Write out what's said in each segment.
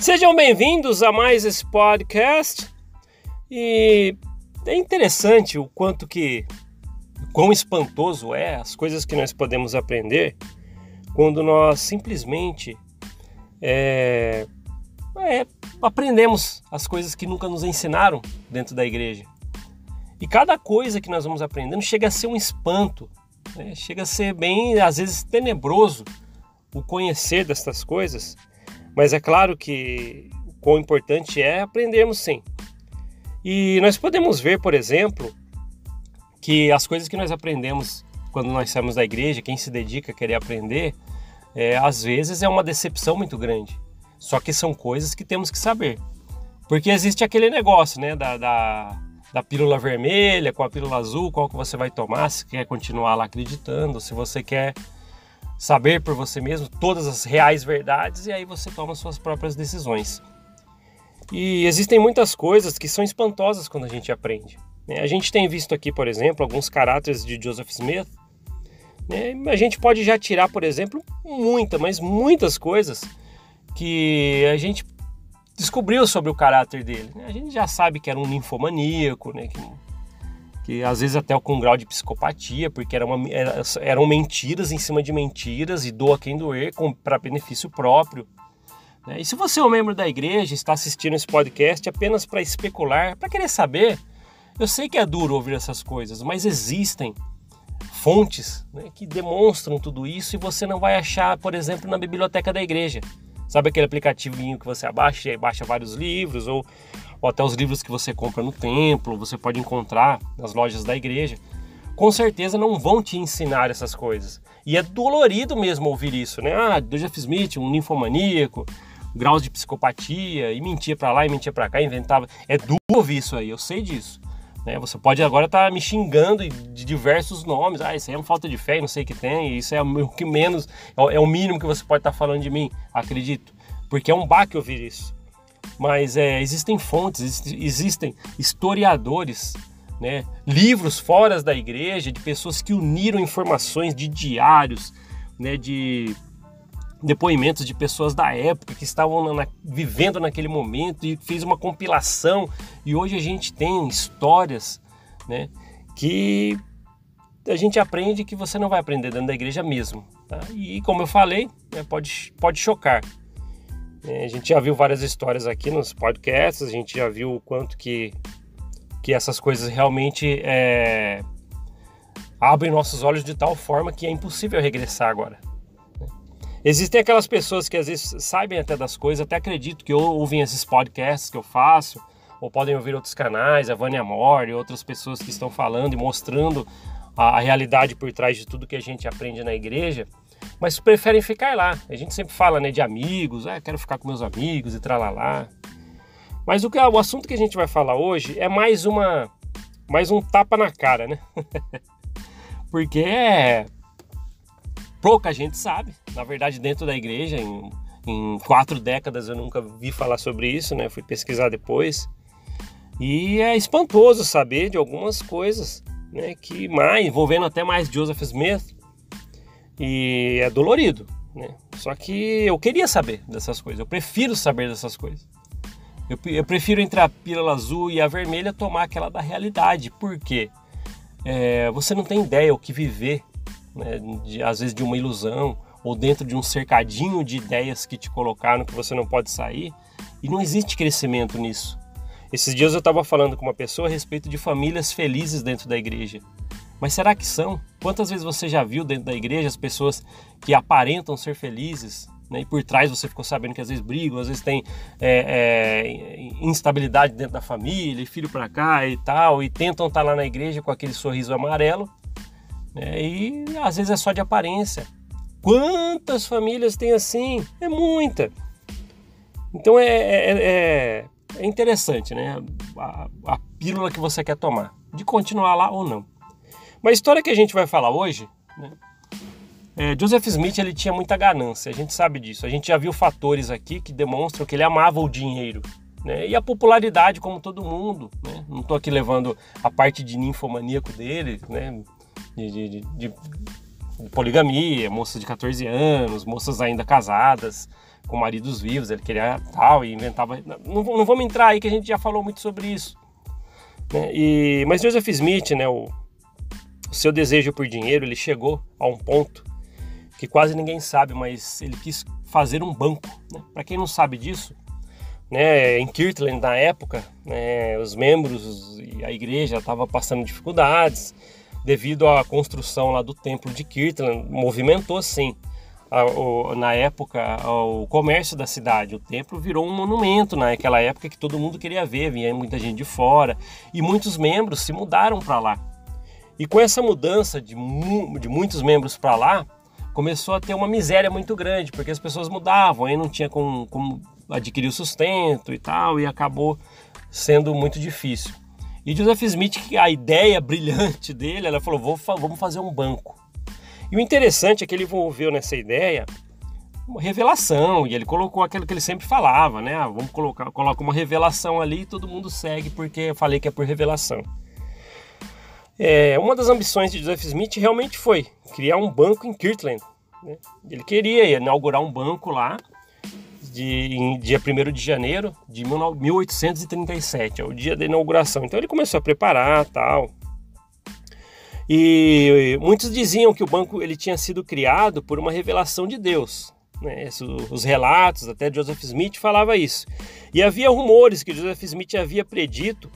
Sejam bem-vindos a mais esse podcast. E é interessante o quão espantoso é as coisas que nós podemos aprender quando nós simplesmente aprendemos as coisas que nunca nos ensinaram dentro da igreja. E cada coisa que nós vamos aprendendo chega a ser um espanto, né? Chega a ser bem, às vezes, tenebroso o conhecer dessas coisas. Mas é claro que o quão importante é aprendermos sim. E nós podemos ver, por exemplo, que as coisas que nós aprendemos quando nós saímos da igreja, quem se dedica a querer aprender, às vezes é uma decepção muito grande. Só que são coisas que temos que saber. Porque existe aquele negócio, né, da pílula vermelha com a pílula azul, qual que você vai tomar, se quer continuar lá acreditando, se você quer saber por você mesmo todas as reais verdades, e aí você toma suas próprias decisões. E existem muitas coisas que são espantosas quando a gente aprende. A gente tem visto aqui, por exemplo, alguns caráteres de Joseph Smith. A gente pode já tirar, por exemplo, muitas coisas que a gente descobriu sobre o caráter dele. A gente já sabe que era um ninfomaníaco, né? Que às vezes até com um grau de psicopatia, porque eram mentiras em cima de mentiras e doa quem doer para benefício próprio. E se você é um membro da igreja e está assistindo esse podcast apenas para especular, para querer saber, eu sei que é duro ouvir essas coisas, mas existem fontes, né, que demonstram tudo isso e você não vai achar, por exemplo, na biblioteca da igreja. Sabe aquele aplicativinho que você abaixa e aí baixa vários livros, ou até os livros que você compra no templo, você pode encontrar nas lojas da igreja. Com certeza não vão te ensinar essas coisas. E é dolorido mesmo ouvir isso, né? Joseph Smith, um ninfomaníaco, graus de psicopatia, e mentia pra lá e mentia pra cá, inventava. É duro ouvir isso aí, eu sei disso. Você pode agora estar me xingando de diversos nomes. Isso aí é uma falta de fé, não sei o que tem. Isso é o que menos, é o mínimo que você pode estar falando de mim, acredito. Porque é um baque ouvir isso. Mas existem fontes, existem historiadores, né, livros fora da igreja, de pessoas que uniram informações de diários, né, de depoimentos de pessoas da época que estavam vivendo naquele momento e fez uma compilação. E hoje a gente tem histórias, né, que a gente aprende que você não vai aprender dentro da igreja mesmo. Tá? E como eu falei, né, pode chocar. A gente já viu várias histórias aqui nos podcasts, a gente já viu o quanto que essas coisas realmente abrem nossos olhos de tal forma que é impossível regressar agora. Existem aquelas pessoas que às vezes sabem até das coisas, até acredito que ouvem esses podcasts que eu faço, ou podem ouvir outros canais, a Vânia Amor e outras pessoas que estão falando e mostrando a realidade por trás de tudo que a gente aprende na igreja, mas preferem ficar lá. A gente sempre fala, né, de amigos, quero ficar com meus amigos e tralalá. Mas o assunto que a gente vai falar hoje é mais um tapa na cara, né? Porque pouca gente sabe. Na verdade, dentro da igreja, em 4 décadas eu nunca vi falar sobre isso, né? Fui pesquisar depois. E é espantoso saber de algumas coisas, né? Envolvendo até mais Joseph Smith. E é dolorido, né? Só que eu queria saber dessas coisas. Eu prefiro saber dessas coisas. Eu prefiro entre a pílula azul e a vermelha tomar aquela da realidade. Por quê? Você não tem ideia o que viver, né, às vezes de uma ilusão ou dentro de um cercadinho de ideias que te colocaram que você não pode sair, e não existe crescimento nisso. Esses dias eu estava falando com uma pessoa a respeito de famílias felizes dentro da igreja, mas será que são? Quantas vezes você já viu dentro da igreja as pessoas que aparentam ser felizes, né, e por trás você ficou sabendo que às vezes brigam, às vezes tem instabilidade dentro da família, e filho para cá e tal, e tentam estar lá na igreja com aquele sorriso amarelo, e às vezes é só de aparência. Quantas famílias tem assim? É muita. Então é interessante, né? A pílula que você quer tomar, de continuar lá ou não. Mas a história que a gente vai falar hoje, né? Joseph Smith, ele tinha muita ganância, a gente sabe disso. A gente já viu fatores aqui que demonstram que ele amava o dinheiro, né? E a popularidade, como todo mundo, né? Não estou aqui levando a parte de ninfomaníaco dele, né? De poligamia, moças de 14 anos, moças ainda casadas, com maridos vivos, ele queria tal e inventava... Não vamos entrar aí que a gente já falou muito sobre isso, né? Mas Joseph Smith, né, o seu desejo por dinheiro, ele chegou a um ponto que quase ninguém sabe, mas ele quis fazer um banco, né? Para quem não sabe disso, né, em Kirtland na época, né, os membros e a igreja estavam passando dificuldades devido à construção lá do templo de Kirtland, movimentou sim na época o comércio da cidade. O templo virou um monumento naquela época que todo mundo queria ver, vinha muita gente de fora e muitos membros se mudaram para lá. E com essa mudança de muitos membros para lá, começou a ter uma miséria muito grande, porque as pessoas mudavam, aí não tinha como adquirir o sustento e tal, e acabou sendo muito difícil. E Joseph Smith, a ideia brilhante dele, ela falou, vamos fazer um banco. E o interessante é que ele envolveu nessa ideia uma revelação, e ele colocou aquilo que ele sempre falava, né? Coloca uma revelação ali e todo mundo segue porque eu falei que é por revelação. Uma das ambições de Joseph Smith realmente foi criar um banco em Kirtland, né? Ele queria inaugurar um banco lá em dia 1º de janeiro de 1837, é o dia da inauguração. Então ele começou a preparar tal. E muitos diziam que o banco ele tinha sido criado por uma revelação de Deus, né? Os relatos, até Joseph Smith falava isso. E havia rumores que Joseph Smith havia predito,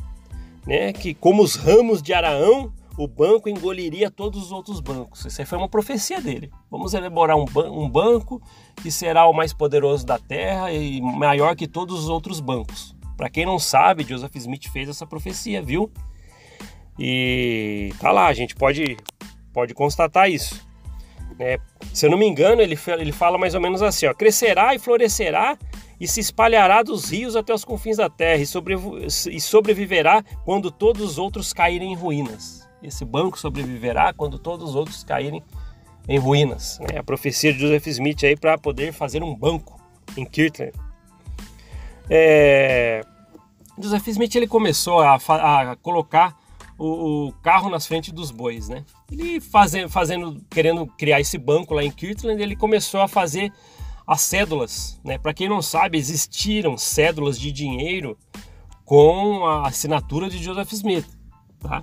né, que como os ramos de Araão, o banco engoliria todos os outros bancos. Isso aí foi uma profecia dele. Vamos elaborar um banco que será o mais poderoso da terra e maior que todos os outros bancos. Para quem não sabe, Joseph Smith fez essa profecia, viu? E tá lá, a gente pode constatar isso, né? Se eu não me engano, ele fala mais ou menos assim, ó: crescerá e florescerá e se espalhará dos rios até os confins da terra e sobreviverá quando todos os outros caírem em ruínas. Esse banco sobreviverá quando todos os outros caírem em ruínas, né? A profecia de Joseph Smith aí para poder fazer um banco em Kirtland. Joseph Smith ele começou a colocar o carro nas frentes dos bois, né? Ele querendo criar esse banco lá em Kirtland, ele começou a fazer as cédulas, né? Para quem não sabe, existiram cédulas de dinheiro com a assinatura de Joseph Smith, tá?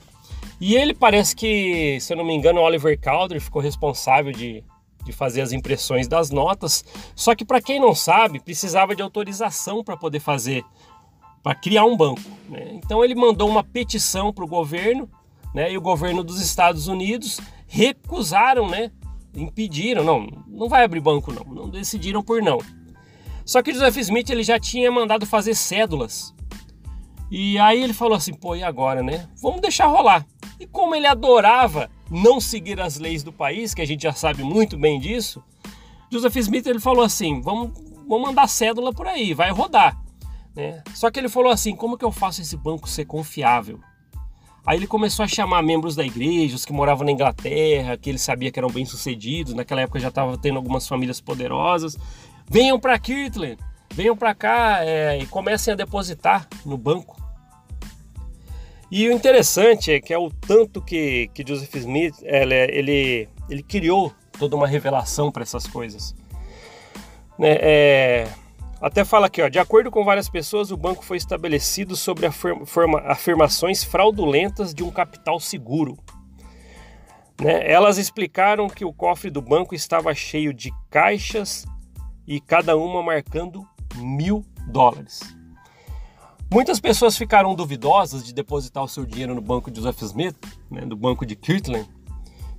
E ele parece que, se eu não me engano, Oliver Cowdery ficou responsável de fazer as impressões das notas. Só que para quem não sabe, precisava de autorização para poder fazer, para criar um banco, né? Então ele mandou uma petição para o governo, né? E o governo dos Estados Unidos recusaram, né? Impediram, não vai abrir banco não decidiram por não. Só que Joseph Smith ele já tinha mandado fazer cédulas. E aí ele falou assim, pô, e agora, né? Vamos deixar rolar. E como ele adorava não seguir as leis do país, que a gente já sabe muito bem disso, Joseph Smith ele falou assim, vamos mandar cédula por aí, vai rodar, né? Só que ele falou assim, como que eu faço esse banco ser confiável? Aí ele começou a chamar membros da igreja, os que moravam na Inglaterra, que ele sabia que eram bem-sucedidos, naquela época já estava tendo algumas famílias poderosas. Venham para Kirtland, venham para cá e comecem a depositar no banco. E o interessante é que é o tanto que Joseph Smith ele criou toda uma revelação para essas coisas, né? Até fala aqui, ó, de acordo com várias pessoas, o banco foi estabelecido sobre afirmações fraudulentas de um capital seguro, né? Elas explicaram que o cofre do banco estava cheio de caixas e cada uma marcando $1.000. Muitas pessoas ficaram duvidosas de depositar o seu dinheiro no banco de Joseph Smith, né, do banco de Kirtland,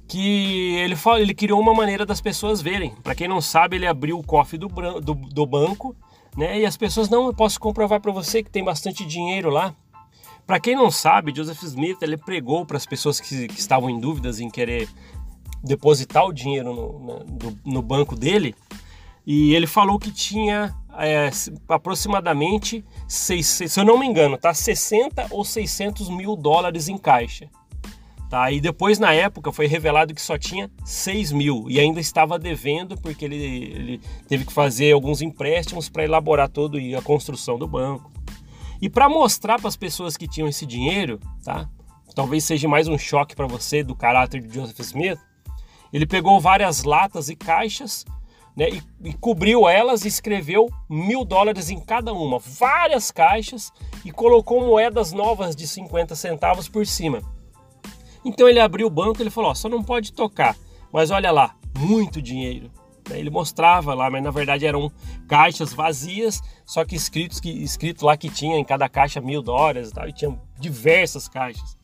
que ele criou uma maneira das pessoas verem. Para quem não sabe, ele abriu o cofre do banco, né, e as pessoas, não, eu posso comprovar para você que tem bastante dinheiro lá. Para quem não sabe, Joseph Smith ele pregou para as pessoas que estavam em dúvidas em querer depositar o dinheiro no banco dele, e ele falou que tinha aproximadamente, se eu não me engano, tá, 60 ou 600 mil dólares em caixa. Tá? E depois, na época, foi revelado que só tinha 6 mil e ainda estava devendo porque ele teve que fazer alguns empréstimos para elaborar toda a construção do banco. E para mostrar para as pessoas que tinham esse dinheiro, tá? Talvez seja mais um choque para você do caráter de Joseph Smith, Ele pegou várias latas e caixas, né, e cobriu elas e escreveu $1.000 em cada uma, várias caixas, e colocou moedas novas de 50 centavos por cima. Então ele abriu o banco e ele falou, ó, só não pode tocar, mas olha lá, muito dinheiro. Ele mostrava lá, mas na verdade eram caixas vazias, só que escrito lá que tinha em cada caixa $1.000 e tal, e tinha diversas caixas.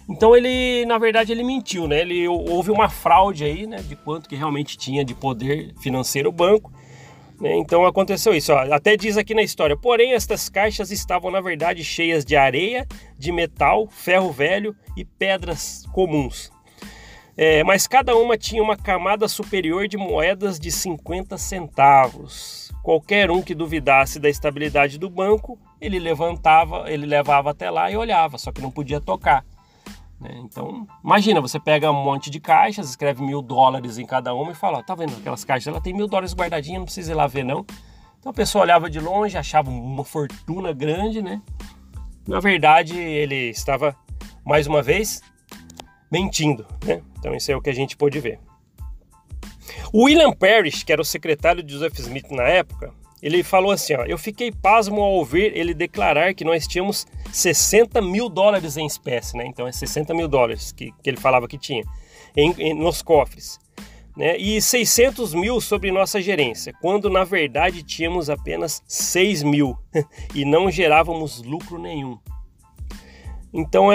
Então ele, na verdade, ele mentiu, né? Houve uma fraude aí, né? De quanto que realmente tinha de poder financeiro o banco, né? Então aconteceu isso, ó. Até diz aqui na história, porém estas caixas estavam na verdade cheias de areia, de metal, ferro velho e pedras comuns. Mas cada uma tinha uma camada superior de moedas de 50 centavos. Qualquer um que duvidasse da estabilidade do banco, ele levava até lá e olhava, só que não podia tocar. Então, imagina, você pega um monte de caixas, escreve $1.000 em cada uma e fala, ó, tá vendo aquelas caixas? Ela tem $1.000 guardadinha, não precisa ir lá ver não. Então a pessoa olhava de longe, achava uma fortuna grande, né? Na verdade, ele estava, mais uma vez, mentindo, né? Então isso é o que a gente pôde ver. O William Parrish, que era o secretário de Joseph Smith na época, ele falou assim, ó, eu fiquei pasmo ao ouvir ele declarar que nós tínhamos $60.000 em espécie, né? Então é $60.000 que ele falava que tinha nos cofres, né? E 600 mil sobre nossa gerência, quando na verdade tínhamos apenas 6 mil e não gerávamos lucro nenhum. Então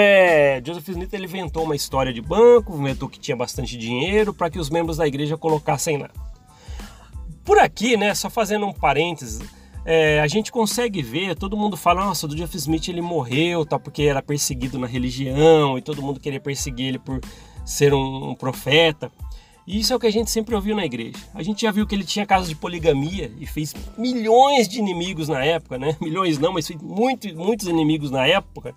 Joseph Smith ele inventou uma história de banco, inventou que tinha bastante dinheiro para que os membros da igreja colocassem lá. Por aqui, né, só fazendo um parênteses, a gente consegue ver, todo mundo fala, nossa, o Joseph Smith ele morreu, tá, porque era perseguido na religião e todo mundo queria perseguir ele por ser um profeta. E isso é o que a gente sempre ouviu na igreja. A gente já viu que ele tinha casos de poligamia e fez milhões de inimigos na época, né? Milhões não, mas fez muitos inimigos na época.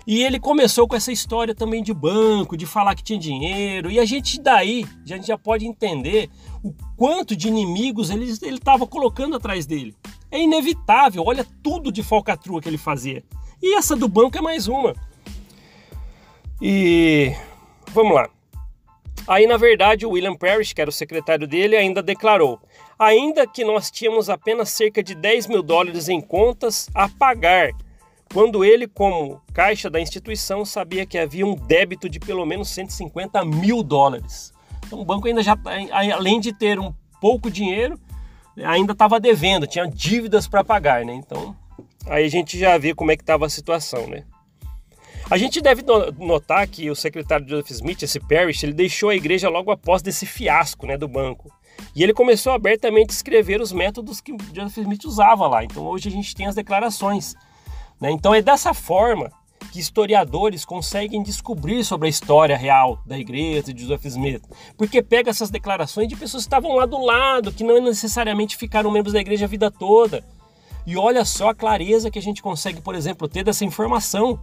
E ele começou com essa história também de banco, de falar que tinha dinheiro. E a gente já pode entender o quanto de inimigos ele estava colocando atrás dele. É inevitável, olha tudo de falcatrua que ele fazia. E essa do banco é mais uma. E vamos lá. Aí, na verdade, o William Parrish, que era o secretário dele, ainda declarou: ainda que nós tínhamos apenas cerca de $10.000 em contas a pagar, quando ele, como caixa da instituição, sabia que havia um débito de pelo menos $150.000. Então o banco ainda além de ter um pouco dinheiro, ainda estava devendo, tinha dívidas para pagar, né? Então aí a gente já vê como é que estava a situação, né? A gente deve notar que o secretário de Joseph Smith, esse Parrish, ele deixou a igreja logo após desse fiasco, né, do banco. E ele começou abertamente a escrever os métodos que Joseph Smith usava lá. Então hoje a gente tem as declarações. Então é dessa forma que historiadores conseguem descobrir sobre a história real da igreja de Joseph Smith, porque pega essas declarações de pessoas que estavam lá do lado, que não necessariamente ficaram membros da igreja a vida toda. E olha só a clareza que a gente consegue, por exemplo, ter dessa informação,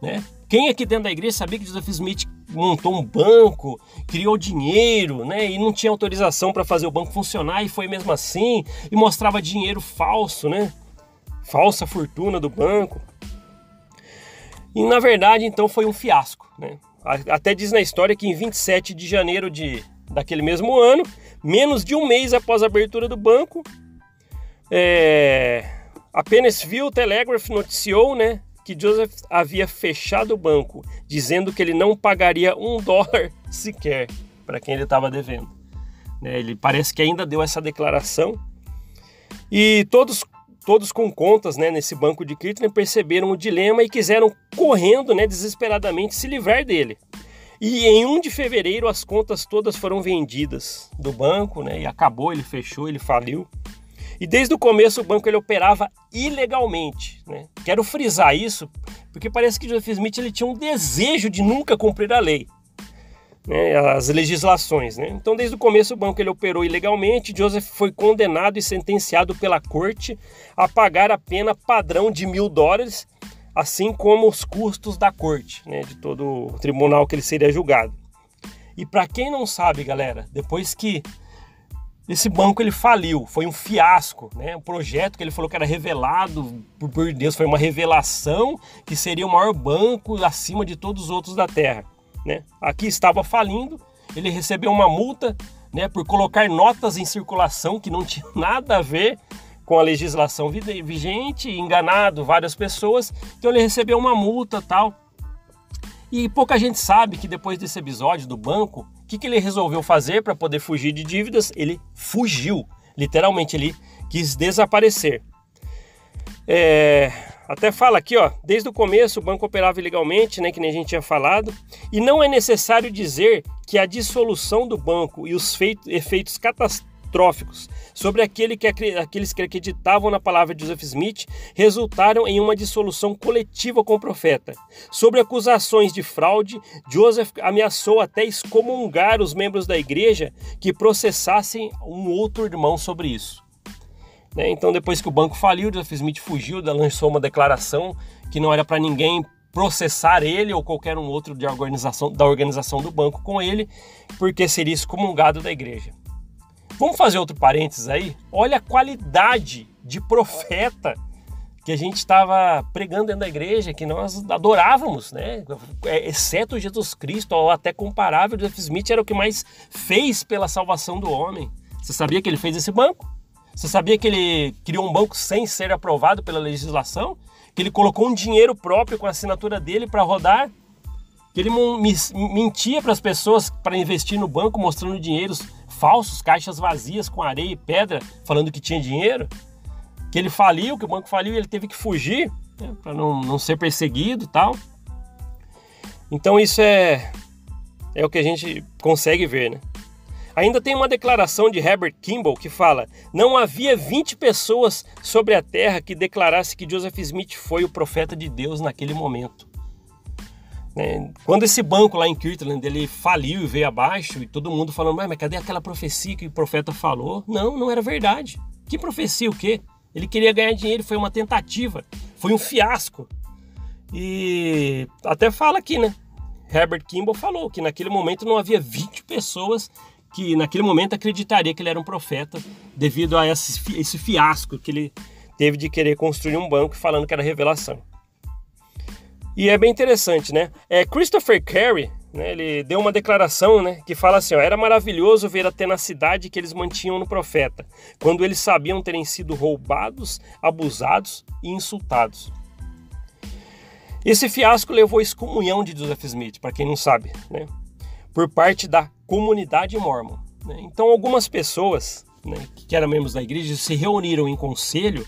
né? Quem aqui dentro da igreja sabia que Joseph Smith montou um banco, criou dinheiro, né? E não tinha autorização para fazer o banco funcionar e foi mesmo assim, e mostrava dinheiro falso, né? Falsa fortuna do banco. E na verdade então foi um fiasco, né? Até diz na história que em 27 de janeiro daquele mesmo ano, menos de um mês após a abertura do banco, a Pennsylvania Telegraph noticiou, né, que Joseph havia fechado o banco, dizendo que ele não pagaria $1 sequer para quem ele estava devendo, né? Ele parece que ainda deu essa declaração. E todos com contas, né, nesse banco de Kirtland perceberam o dilema e quiseram correndo, né, desesperadamente se livrar dele. E em 1 de fevereiro as contas todas foram vendidas do banco, né, e acabou, ele fechou, ele faliu. E desde o começo o banco ele operava ilegalmente, né? Quero frisar isso porque parece que Joseph Smith ele tinha um desejo de nunca cumprir a lei, né, as legislações, né? Então desde o começo o banco ele operou ilegalmente. Joseph foi condenado e sentenciado pela corte a pagar a pena padrão de $1.000, assim como os custos da corte, né, de todo o tribunal que ele seria julgado. E para quem não sabe, galera, depois que esse banco ele faliu, foi um fiasco, né? Um projeto que ele falou que era revelado por Deus, foi uma revelação que seria o maior banco acima de todos os outros da terra, né? Aqui estava falindo ele recebeu uma multa, né, por colocar notas em circulação que não tinha nada a ver com a legislação vigente, enganado várias pessoas, então ele recebeu uma multa e tal. E pouca gente sabe que depois desse episódio do banco, o que ele resolveu fazer para poder fugir de dívidas? Ele fugiu, literalmente, ele quis desaparecer. Até fala aqui, ó, desde o começo o banco operava ilegalmente, né, que nem a gente tinha falado, e não é necessário dizer que a dissolução do banco e os efeitos catastróficos sobre aqueles que acreditavam na palavra de Joseph Smith resultaram em uma dissolução coletiva com o profeta. Sobre acusações de fraude, Joseph ameaçou até excomungar os membros da igreja que processassem um outro irmão sobre isso. Então, depois que o banco faliu, Joseph Smith fugiu, lançou uma declaração que não era para ninguém processar ele ou qualquer um outro da organização do banco com ele, porque seria excomungado da igreja. Vamos fazer outro parênteses aí? Olha a qualidade de profeta que a gente estava pregando dentro da igreja, que nós adorávamos, né? Exceto Jesus Cristo, ou até comparável, Joseph Smith era o que mais fez pela salvação do homem. Você sabia que ele fez esse banco? Você sabia que ele criou um banco sem ser aprovado pela legislação? Que ele colocou um dinheiro próprio com a assinatura dele para rodar? Que ele mentia para as pessoas para investir no banco, mostrando dinheiros falsos, caixas vazias com areia e pedra, falando que tinha dinheiro? Que ele faliu, que o banco faliu e ele teve que fugir, né, para não ser perseguido e tal. Então isso é o que a gente consegue ver, né? Ainda tem uma declaração de Herbert Kimball que fala: não havia 20 pessoas sobre a terra que declarasse que Joseph Smith foi o profeta de Deus naquele momento. Quando esse banco lá em Kirtland ele faliu e veio abaixo, e todo mundo falando, mas cadê aquela profecia que o profeta falou? Não era verdade. Que profecia o quê? Ele queria ganhar dinheiro, foi uma tentativa, foi um fiasco. E até fala aqui, né? Herbert Kimball falou que naquele momento não havia 20 pessoas que naquele momento acreditaria que ele era um profeta devido a esse fiasco que ele teve de querer construir um banco falando que era revelação. E é bem interessante, né? Christopher Carey, né, ele deu uma declaração, né, que fala assim, ó, era maravilhoso ver a tenacidade que eles mantinham no profeta, quando eles sabiam terem sido roubados, abusados e insultados. Esse fiasco levou à excomunhão de Joseph Smith, para quem não sabe, né, por parte da comunidade mórmon. Né? Então algumas pessoas, né, que eram membros da igreja se reuniram em conselho,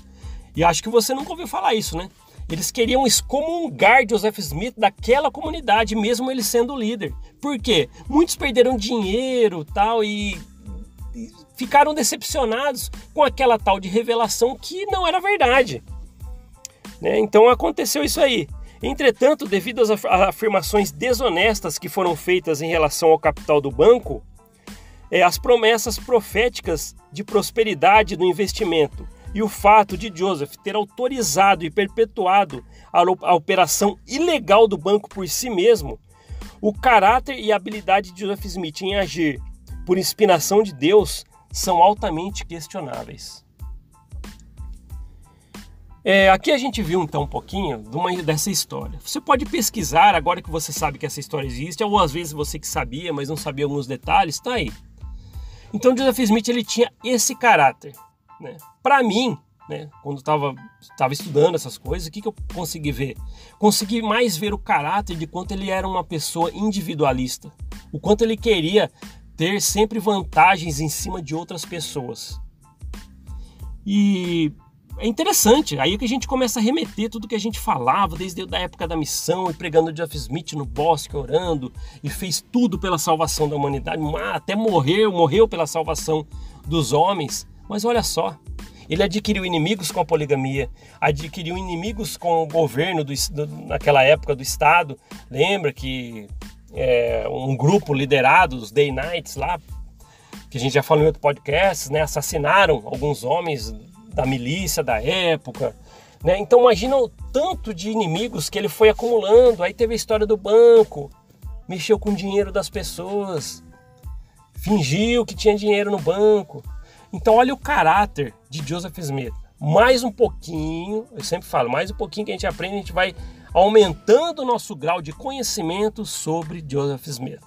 e acho que você nunca ouviu falar isso, né? Eles queriam excomungar Joseph Smith daquela comunidade, mesmo ele sendo líder. Por quê? Muitos perderam dinheiro tal, e ficaram decepcionados com aquela tal de revelação que não era verdade. Né? Então aconteceu isso aí. Entretanto, devido às afirmações desonestas que foram feitas em relação ao capital do banco, as promessas proféticas de prosperidade no investimento e o fato de Joseph ter autorizado e perpetuado a operação ilegal do banco por si mesmo, o caráter e a habilidade de Joseph Smith em agir por inspiração de Deus são altamente questionáveis. Aqui a gente viu então um pouquinho dessa história. Você pode pesquisar agora que você sabe que essa história existe, ou às vezes você que sabia, mas não sabia alguns detalhes, tá aí. Então Joseph Smith ele tinha esse caráter. Né? Para mim, né, quando estava estudando essas coisas, o que eu consegui ver? Consegui mais ver o caráter de quanto ele era uma pessoa individualista, o quanto ele queria ter sempre vantagens em cima de outras pessoas. E é interessante, aí que a gente começa a remeter tudo que a gente falava desde a época da missão, e pregando Joseph Smith no bosque, orando, e fez tudo pela salvação da humanidade, até morreu pela salvação dos homens. Mas olha só, ele adquiriu inimigos com a poligamia, adquiriu inimigos com o governo naquela época do Estado. Lembra que um grupo liderado, os Day Knights lá, que a gente já falou em outro podcast, né, assassinaram alguns homens da milícia da época. Né? Então imagina o tanto de inimigos que ele foi acumulando. Aí teve a história do banco, mexeu com o dinheiro das pessoas, fingiu que tinha dinheiro no banco. Então olha o caráter de Joseph Smith. Mais um pouquinho, eu sempre falo, mais um pouquinho que a gente aprende, a gente vai aumentando o nosso grau de conhecimento sobre Joseph Smith.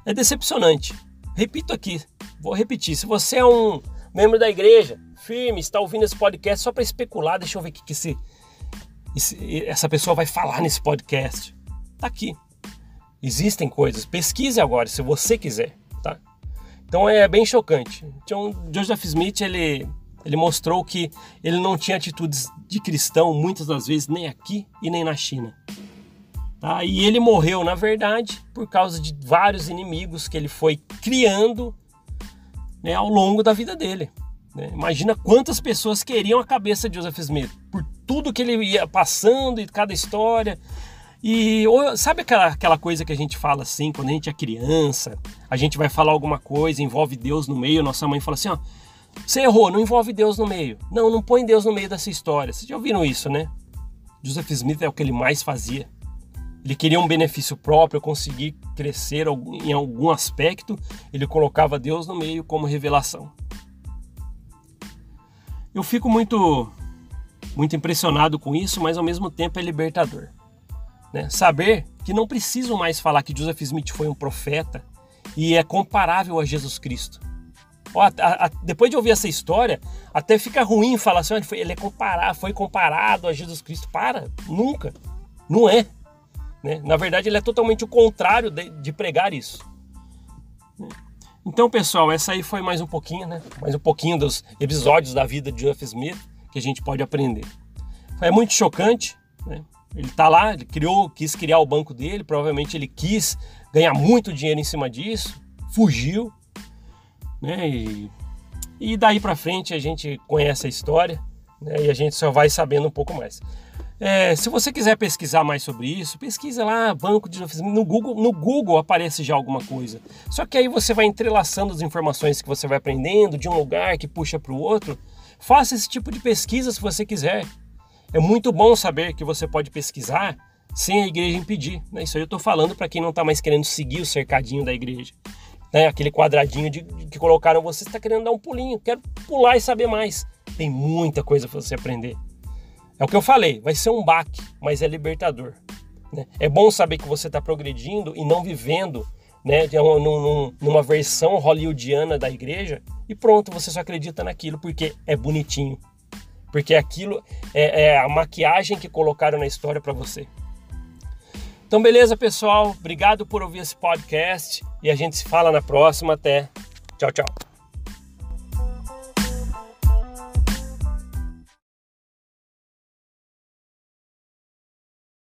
É decepcionante. Repito aqui, vou repetir. Se você é um membro da igreja, firme, está ouvindo esse podcast só para especular, deixa eu ver o que essa pessoa vai falar nesse podcast. Tá aqui. Existem coisas. Pesquise agora, se você quiser, tá? Então é bem chocante. Então, Joseph Smith, ele mostrou que ele não tinha atitudes de cristão, muitas das vezes, nem aqui e nem na China. Tá? E ele morreu, na verdade, por causa de vários inimigos que ele foi criando, né, ao longo da vida dele. Né? Imagina quantas pessoas queriam a cabeça de Joseph Smith, por tudo que ele ia passando e cada história. E sabe aquela coisa que a gente fala assim, quando a gente é criança, a gente vai falar alguma coisa, envolve Deus no meio, nossa mãe fala assim, ó, você errou, não envolve Deus no meio. Não põe Deus no meio dessa história. Vocês já ouviram isso, né? Joseph Smith é o que ele mais fazia. Ele queria um benefício próprio, conseguir crescer em algum aspecto, ele colocava Deus no meio como revelação. Eu fico muito impressionado com isso, mas ao mesmo tempo é libertador. Né? Saber que não preciso mais falar que Joseph Smith foi um profeta e é comparável a Jesus Cristo. Depois de ouvir essa história, até fica ruim falar assim, ele foi comparado a Jesus Cristo. Nunca, não é. Né? Na verdade, ele é totalmente o contrário de pregar isso. Então, pessoal, essa aí foi mais um pouquinho, né? Mais um pouquinho dos episódios da vida de Joseph Smith que a gente pode aprender. É muito chocante, né? Ele tá lá, ele quis criar o banco dele, provavelmente ele quis ganhar muito dinheiro em cima disso, fugiu, né? E daí pra frente a gente conhece a história, né? E a gente só vai sabendo um pouco mais. Se você quiser pesquisar mais sobre isso, pesquisa lá, banco de Joseph Smith, no Google aparece já alguma coisa. Só que aí você vai entrelaçando as informações que você vai aprendendo de um lugar que puxa para o outro. Faça esse tipo de pesquisa se você quiser. É muito bom saber que você pode pesquisar sem a igreja impedir. Né? Isso aí eu estou falando para quem não está mais querendo seguir o cercadinho da igreja. Né? Aquele quadradinho que colocaram, você está querendo dar um pulinho, quero pular e saber mais. Tem muita coisa para você aprender. É o que eu falei, vai ser um baque, mas é libertador. Né? É bom saber que você está progredindo e não vivendo, né, numa versão hollywoodiana da igreja e pronto, você só acredita naquilo porque é bonitinho. Porque aquilo é a maquiagem que colocaram na história para você. Então beleza, pessoal, obrigado por ouvir esse podcast e a gente se fala na próxima. Até. Tchau, tchau.